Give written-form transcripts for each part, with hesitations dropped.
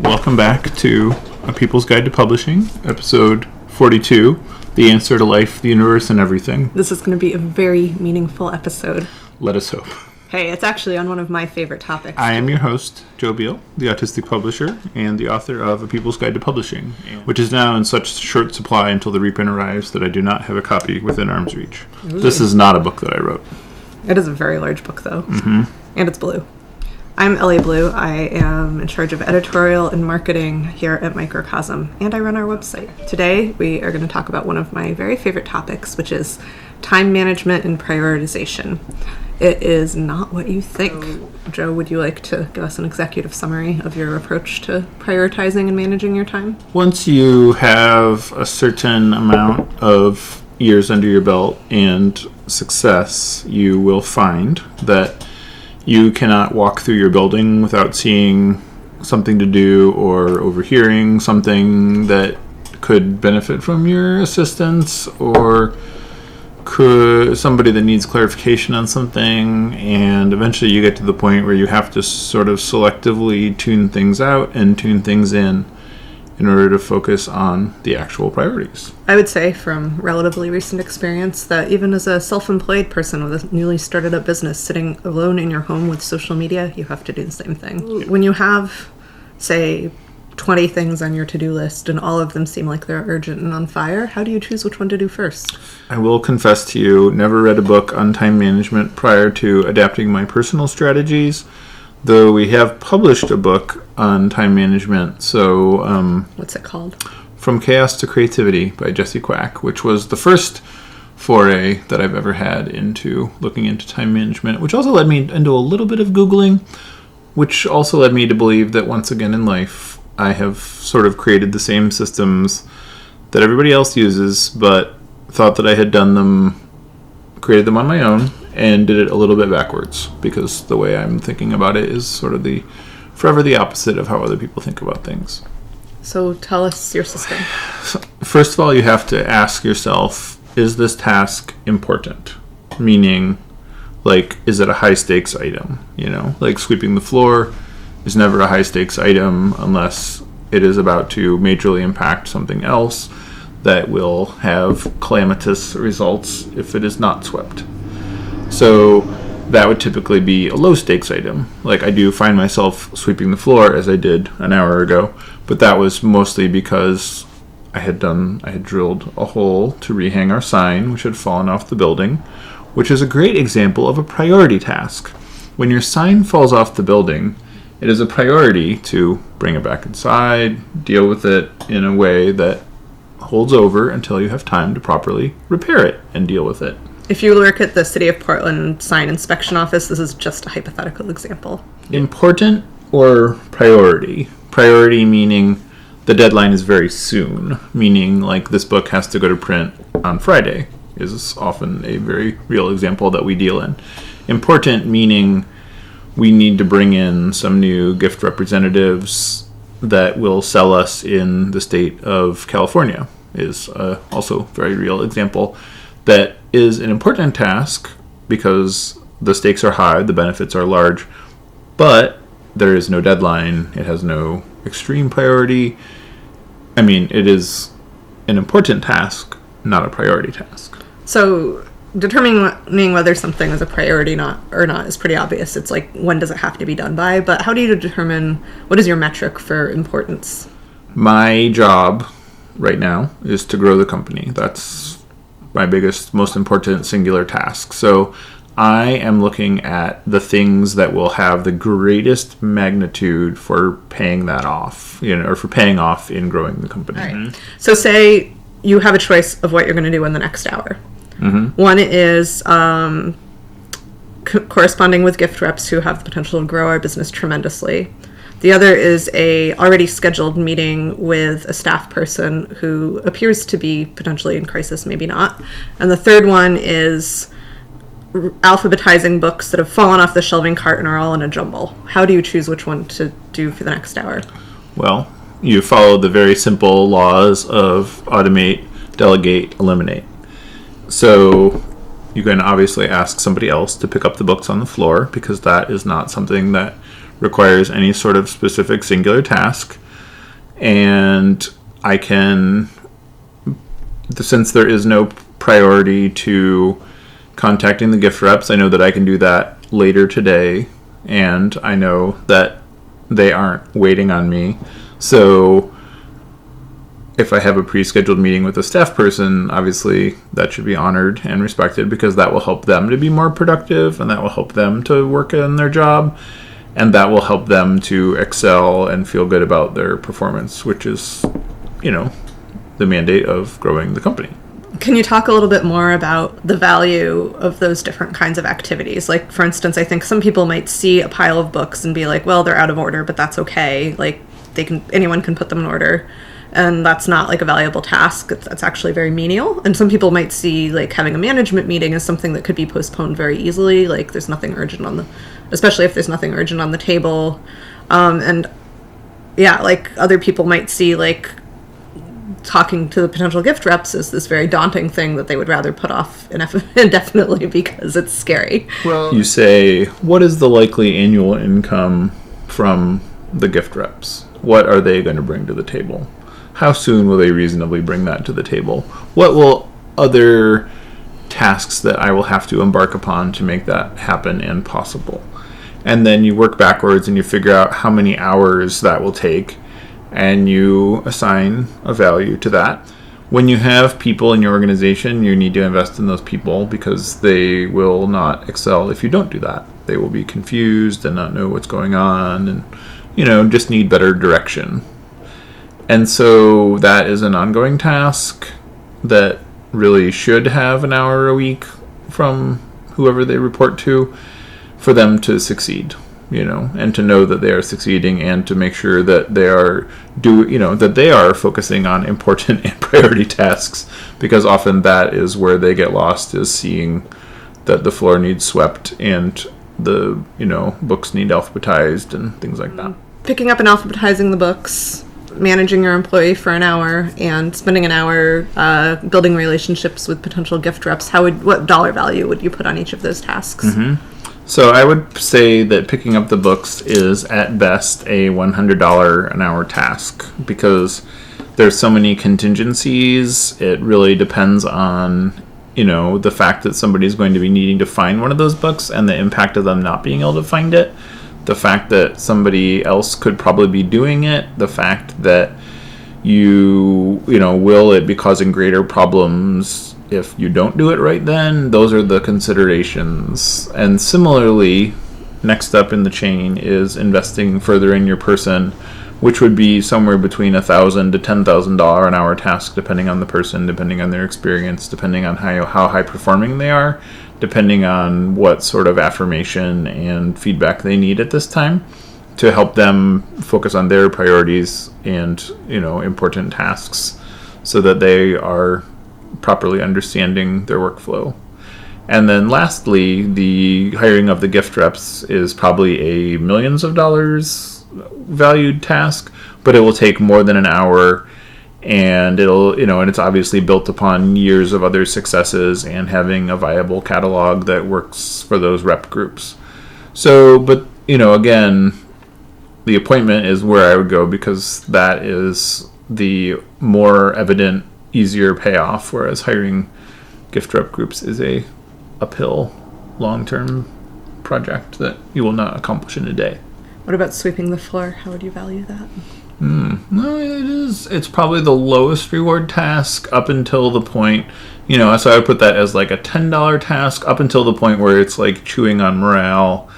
Welcome back to A People's Guide to Publishing, episode 42, The Answer to Life, the Universe, and Everything. This is going to be a very meaningful episode. Let us hope. Hey, it's actually on one of my favorite topics. I am your host, Joe Beal, the autistic publisher and the author of A People's Guide to Publishing, which is now in such short supply until the reprint arrives that I do not have a copy within arm's reach. Ooh. This is not a book that I wrote. It is a very large book, though. Mm-hmm. And it's blue. I'm Ellie Blue. I am in charge of editorial and marketing here at Microcosm, and I run our website. Today, we are going to talk about one of my very favorite topics, which is time management and prioritization. It is not what you think. Joe, would you like to give us an executive summary of your approach to prioritizing and managing your time? Once you have a certain amount of years under your belt and success, you will find that you cannot walk through your building without seeing something to do or overhearing something that could benefit from your assistance, or could somebody that needs clarification on something, and eventually you get to the point where you have to sort of selectively tune things out and tune things in order to focus on the actual priorities. I would say from relatively recent experience that even as a self-employed person with a newly started up business, sitting alone in your home with social media, you have to do the same thing. Ooh. When you have, say, 20 things on your to-do list and all of them seem like they're urgent and on fire, how do you choose which one to do first? I will confess to you, never read a book on time management prior to adapting my personal strategies, though we have published a book on time management. So, what's it called? From Chaos to Creativity by Jesse Quack, which was the first foray that I've ever had into looking into time management, which also led me into a little bit of Googling, which also led me to believe that once again in life, I have sort of created the same systems that everybody else uses, but thought that I had created them on my own, and did it a little bit backwards, because the way I'm thinking about it is sort of forever the opposite of how other people think about things. So tell us your system. First of all, you have to ask yourself, is this task important? Meaning, like, is it a high stakes item? You know, like sweeping the floor is never a high stakes item unless it is about to majorly impact something else that will have calamitous results if it is not swept. So that would typically be a low stakes item. Like, I do find myself sweeping the floor as I did an hour ago, but that was mostly because I had drilled a hole to rehang our sign, which had fallen off the building, which is a great example of a priority task. When your sign falls off the building, it is a priority to bring it back inside, deal with it in a way that holds over until you have time to properly repair it and deal with it. If you work at the City of Portland sign inspection office, this is just a hypothetical example. Important or priority? Priority meaning the deadline is very soon, meaning like this book has to go to print on Friday is often a very real example that we deal in. Important meaning we need to bring in some new gift representatives that will sell us in the state of California is also a very real example. That is an important task because the stakes are high, the benefits are large, but there is no deadline. It has no extreme priority. I mean, it is an important task, not a priority task. So determining whether something is a priority or not is pretty obvious. It's like, when does it have to be done by? But how do you determine, what is your metric for importance? My job right now is to grow the company. That's my biggest, most important singular task. So I am looking at the things that will have the greatest magnitude for paying that off, or for paying off in growing the company. All right. So say you have a choice of what you're going to do in the next hour. Mm-hmm. One is corresponding with gift reps who have the potential to grow our business tremendously. The other is a already scheduled meeting with a staff person who appears to be potentially in crisis, maybe not. And the third one is alphabetizing books that have fallen off the shelving cart and are all in a jumble. How do you choose which one to do for the next hour? Well, you follow the very simple laws of automate, delegate, eliminate. So you can obviously ask somebody else to pick up the books on the floor, because that is not something that requires any sort of specific singular task. And I can, since there is no priority to contacting the gift reps, I know that I can do that later today, and I know that they aren't waiting on me. So if I have a pre-scheduled meeting with a staff person, obviously that should be honored and respected, because that will help them to be more productive, and that will help them to work in their job, and that will help them to excel and feel good about their performance, which is, the mandate of growing the company. Can you talk a little bit more about the value of those different kinds of activities? Like, for instance, I think some people might see a pile of books and be like, well, they're out of order, but that's okay. Like, anyone can put them in order. And that's not like a valuable task. That's actually very menial. And some people might see like having a management meeting as something that could be postponed very easily. Like, there's nothing urgent especially if there's nothing urgent on the table. And yeah, like other people might see like talking to the potential gift reps is this very daunting thing that they would rather put off indefinitely because it's scary. Well, you say, what is the likely annual income from the gift reps? What are they going to bring to the table? How soon will they reasonably bring that to the table? What will other tasks that I will have to embark upon to make that happen and possible? And then you work backwards and you figure out how many hours that will take, and you assign a value to that. When you have people in your organization, you need to invest in those people, because they will not excel if you don't do that. They will be confused and not know what's going on, and just need better direction. And so that is an ongoing task that really should have an hour a week from whoever they report to for them to succeed, and to know that they are succeeding, and to make sure that they are that they are focusing on important and priority tasks, because often that is where they get lost, is seeing that the floor needs swept and the books need alphabetized and things like that. Picking up and alphabetizing the books, managing your employee for an hour, and spending an hour building relationships with potential gift reps. What dollar value would you put on each of those tasks? Mm-hmm. So I would say that picking up the books is at best a $100 an hour task, because there's so many contingencies. It really depends on the fact that somebody's going to be needing to find one of those books, and the impact of them not being able to find it. The fact that somebody else could probably be doing it, the fact that will it be causing greater problems if you don't do it right then? Those are the considerations. And similarly, next up in the chain is investing further in your person, which would be somewhere between $1,000 to $10,000 an hour task, depending on the person, depending on their experience, depending on how high performing they are, depending on what sort of affirmation and feedback they need at this time, to help them focus on their priorities and important tasks, so that they are properly understanding their workflow. And then lastly, the hiring of the gift reps is probably a millions of dollars valued task, but it will take more than an hour, and it'll and it's obviously built upon years of other successes and having a viable catalog that works for those rep groups. So, but again, the appointment is where I would go, because that is the more evident, easier payoff, whereas hiring gift rep groups is a uphill, long-term project that you will not accomplish in a day. What about sweeping the floor? How would you value that? No, it's probably the lowest reward task up until the point, so I would put that as like a $10 task up until the point where it's like chewing on morale.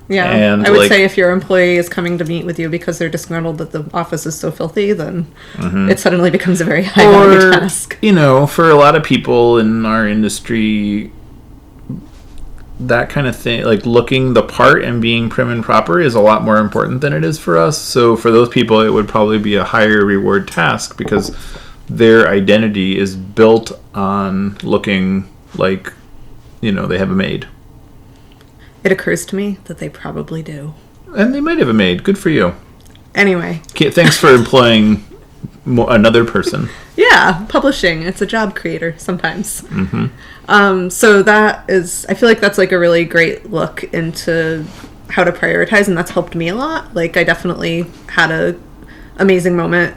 Yeah, and I would say if your employee is coming to meet with you because they're disgruntled that the office is so filthy, then it suddenly becomes a very high value task. For a lot of people in our industry, that kind of thing, like looking the part and being prim and proper, is a lot more important than it is for us. So for those people, it would probably be a higher reward task, because their identity is built on looking like, they have a maid. It occurs to me that they probably do. And they might have a maid. Good for you. Anyway. Okay, thanks for employing another person. Yeah, publishing. It's a job creator sometimes. Mm-hmm. So that is, I feel like that's like a really great look into how to prioritize, and that's helped me a lot. Like, I definitely had a amazing moment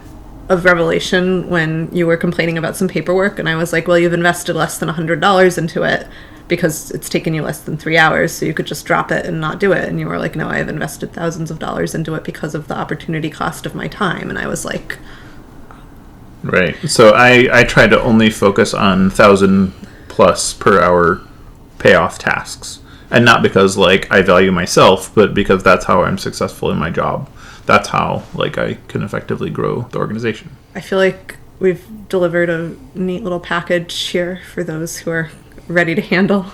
of revelation when you were complaining about some paperwork, and I was like, well, you've invested less than $100 into it because it's taken you less than 3 hours, so you could just drop it and not do it. And you were like, no, I have invested thousands of dollars into it because of the opportunity cost of my time. And I was like... Right. So I try to only focus on 1,000 plus per hour payoff tasks. And not because, like, I value myself, but because that's how I'm successful in my job. That's how, like, I can effectively grow the organization. I feel like we've delivered a neat little package here for those who are ready to handle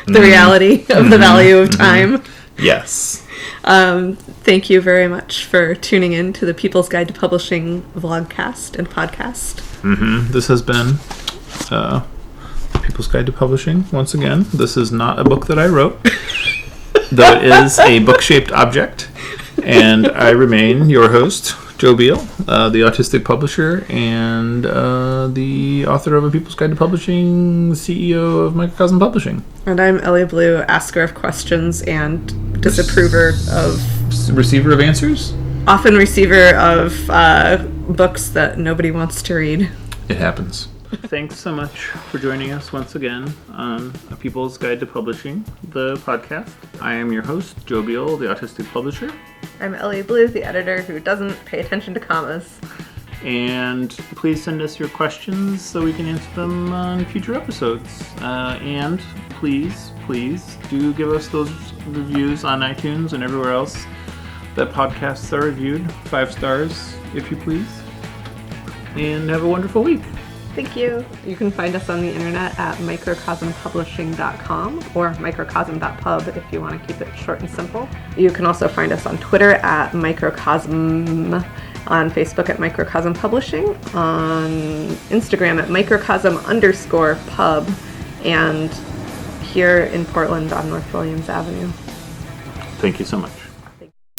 the reality of the value of time. Yes. Thank you very much for tuning in to the People's Guide to Publishing vlogcast and podcast. This has been People's Guide to Publishing. Once again, this is not a book that I wrote, though it is a book-shaped object. And I remain your host, Joe Beal, the autistic publisher and the author of A People's Guide to Publishing, CEO of Microcosm Publishing. And I'm Ellie Blue, asker of questions and disapprover of... Receiver of answers? Often receiver of books that nobody wants to read. It happens. Thanks so much for joining us once again on A People's Guide to Publishing, the podcast. I am your host, Joe Beal, the autistic publisher. I'm Ellie Blue, the editor who doesn't pay attention to commas. And please send us your questions so we can answer them on future episodes. And please do give us those reviews on iTunes and everywhere else that podcasts are reviewed. 5 stars, if you please. And have a wonderful week. Thank you. You can find us on the internet at microcosmpublishing.com or microcosm.pub if you want to keep it short and simple. You can also find us on Twitter at Microcosm, on Facebook at Microcosm Publishing, on Instagram at microcosm_pub, and here in Portland on North Williams Avenue. Thank you so much.